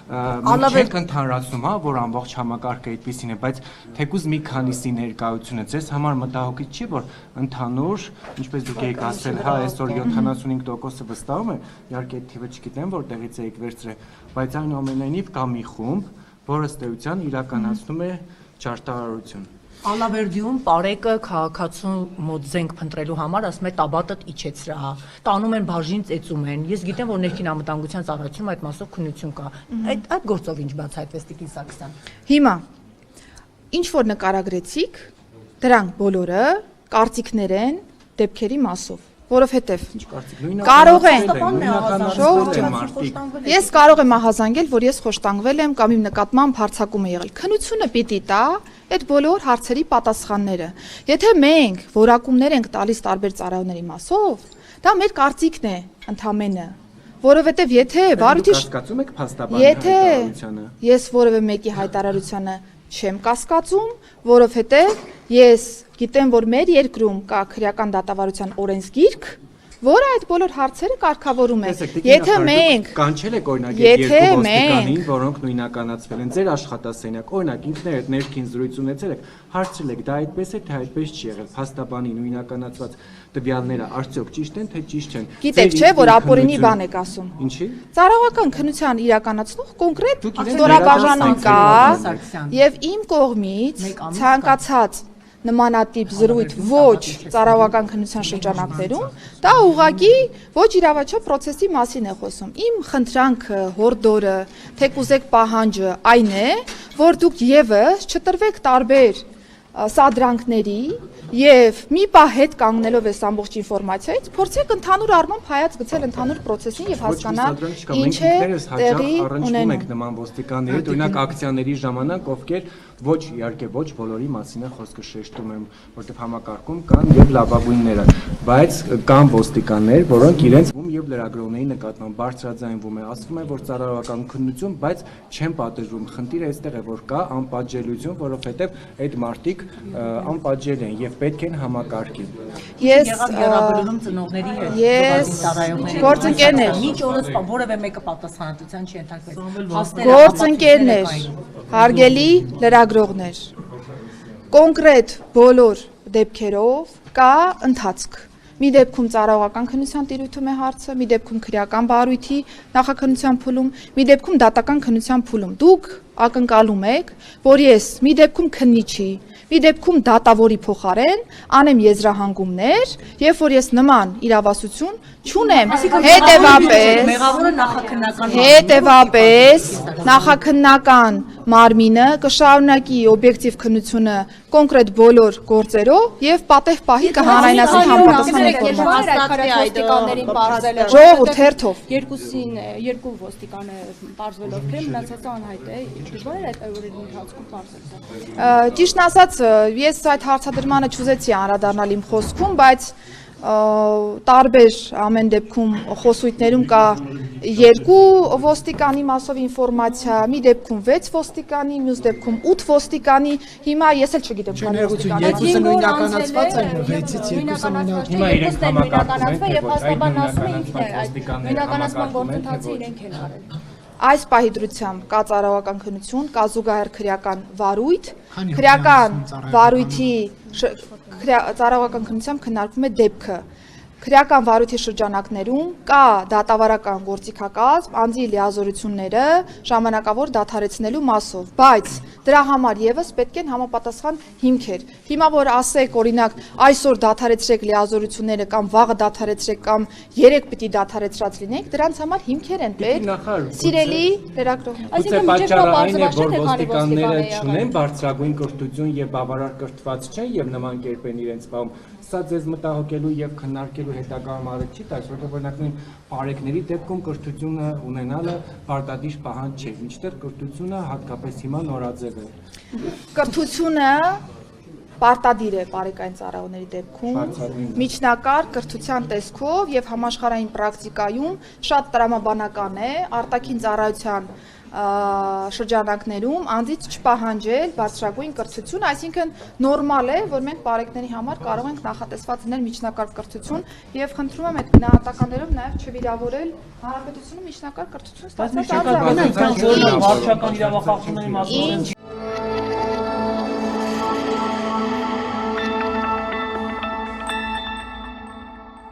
Չենք ընդհանրացնում, որ ամբողջ համակարգը այդպեսին է, բայց թեկուզ մի քանիսի ներկայությունը ձեզ համար մտահոգիչ չի, որ ընդհանուր, ինչպես դուք եք ասել, հա, այսօր 75%-ը վստահում է, իհարկե այդ թիվը չգիտեմ, որտեղից եք վերցրել, բայց այնուամենայնիվ կա մի խումբ, որը ըստ էության իրականացնում է ճարտարարություն։ Ալավերդիում Պարեկը քաղաքացու մոտ զենք փնտրելու համար ասում է տաբատդ իջեցրա, տանում են բաժին ծեծում են։ Ես գիտեմ, որ ներքին անվտանգության ծառայությունում այդ մասով քննություն կա։ Այդ գործով ինչ բացահայտվեց Տիկին Սարգսյան։ Հիմա ինչ որ նկարագրեցիք, դրանք բոլորը կարծիքներ են դեպքերի մասով, որովհետև կարող են ես կարող եմ ահազանգել, որ ես խոշտանգվել եմ կամ իմ նկատմամբ հարձակում է եղել։ Քննությունը պիտի տա այդ բոլոր հարցերի պատասխանները։ Եթե մենք որակումներ ենք տալիս տարբեր ծառայությունների մասով, դա մեր կարծիքն է ընդամենը, որովհետև եթե վարույթի կասկածում եք փաստաբանի հայտարարությանը, ես որևէ մեկի հայտարարությանը չեմ կասկածում, որովհետև ես գիտեմ, որ մեր երկրում կա քրեական դատավարության օրենսգիրք, որը այդ բոլոր հարցերը կարգավորում է։ Եթե մենք կանչել եք օրինակ երկու ոստիկանին, որոնք նույնականացվել են ձեր աշխատասենյակ, օրինակ ինքներդ ներքին զրույց ունեցել եք, հարցրել եք, դա այդպես է, թե այդպես չի եղել, փաստաբանի նույնականացված տվյալները արդյոք ճիշտ են, թե ճիշտ չեն։ Գիտեք, չէ, որ ապօրինի բան եք ասում։ Ինչի՞։ Ծառայական քննության իրականացնող կոնկրետ ստորաբաժանում կա եւ իմ կողմից ցանկացած նմանատիպ զրույթ ոչ ծառայական քննության շրջանակներում, դա ուղղակի ոչ իրավաչափ process-ի մասին է խոսում։ Իմ խնդրանքը, հորդորը, թեկուզեք պահանջը այն է, որ դուք եւս չտրվեք տարբեր սադրանքների եւ մի պահ հետ կանգնելով այս ամբողջ ինֆորմացիայից փորձեք ընդհանուր առմամբ հայաց գցել ընդհանուր process-ին եւ հասկանալ ինչ է տեղի ունենում։ Մենք նման ոստիկանների օրինակ ակցիաների ժամանակ ովքեր ոչ իհարկե ոչ բոլորի մասին է խոսքը շեշտում եմ, որտեղ համակարգում կան եւ լավագույնները, բայց կան ոստիկաններ, որոնք իրենց եւ լրագրողների նկատմամբ բարձրաձայնվում է, ասվում է, որ ծառայական քննություն, բայց չեն պատժվում։ Խնդիրը այստեղ է, որ կա անպատժելիություն, որովհետեւ այդ մարտիկ անպատժել են եւ պետք են համակարգի։ Ես եղաբերում ծնողների հետ ծառայողների գործընկերներ մինչ օրս որևէ մեկը պատասխանատվության չի ենթարկվել։ Գործընկերներ, հարգելի լրագրողներ, կոնկրետ բոլոր դեպքերով կա ընթացք։ Մի դեպքում ծառայողական քննության տիրույթում է հարցը, մի դեպքում քրեական բարույթի նախաքննության փուլում, մի դեպքում դատական քննության փուլում։ Դուք ակնկալում եք, որ ես մի դեպքում քննիչի, մի դեպքում դատավորի փոխարեն անեմ եզրահանգումներ, երբ որ ես նման իրավասություն չունեմ, հետևաբար նախաքննական մարմինը կշարունակի օբյեկտիվ քննությունը կոնկրետ բոլոր գործերով եւ պատեհ պահի կհանրայնացնի համապատասխան ինֆորմացիա։ Ժողովուրդ հերթով երկու ոստիկան է բարձվել ովքեր մնացածը անհայտ է, դժվար է այդ օրերի ընթացքում բարձրացնել։ Ճիշտն ասած, ես այդ հարցադրմանը չուզեցի անդրադառնալ իմ խոսքում, բայց տարբեր ամեն դեպքում խոսույթներում կա երկու ոստիկանի մասով ինֆորմացիա, մի դեպքում 6 ոստիկանի, մյուս դեպքում 8 ոստիկանի, հիմա ես էլ չգիտեմ քանի ոստիկան է։ Երկուսը նույնականացված են, 6-ից երկուսը նույնականացված եւ փաստաբանն ասում է ինքն է այդ նույնականացման գործընթացը իրենք են արել։ Այս պահի դրությամբ կա ծառայողական քննություն, կա զուգահեռ քրեական վարույթ, քրեական վարույթի ծառայողական քննությամբ քննարկվում է դեպքը։ Քրեական վարույթի շրջանակներում կա դատավարական գործիքակազմ, անձի լիազորությունները ժամանակավոր դադարեցնելու մասով, բայց դրա համար եւս պետք են համապատասխան հիմքեր։ Հիմա որ ասեք, օրինակ, այսօր դադարեցրեք լիազորությունները կամ վաղը դադարեցրեք կամ երեք պիտի դադարեցրած լինեք, դրանց համար հիմքեր են պետք։ Սիրելի լրագրողներ, այսինքն պատճառը այն է, որ ոստիկանները չունեն բարձրագույն կրթություն եւ բավարար կրթված չեն եւ նման կերպ են իրենց պահում։ Սա ձեզ մտահոգելու եւ քննարկելու հետագա մարդ չի տալիս, որովհետեւ օրինակ նույն բարեկների դեպքում կրթությունը ունենալը պարտադիր պահանջ չէ, ինչտեղ կրթությունը հատկապես հիմա նորաձև է։ Կրթությունը պարտադիր է բարեկային ծառայողների դեպքում, միջնակարգ կրթության տեսքով եւ համաշխարհային պրակտիկայում շատ տրամաբանական է արտաքին ծառայության շրջանակներում անձից չպահանջել բարձրագույն կրթություն, այսինքն նորմալ է, որ մենք բարեկների համար կարող ենք նախատեսված լինել միջնակարգ կրթություն եւ խնդրում եմ այդ գնահատականներով նաեւ չվիրավորել հանրապետությունում միջնակարգ կրթություն ստացած վարչական իրավախախտումների մասով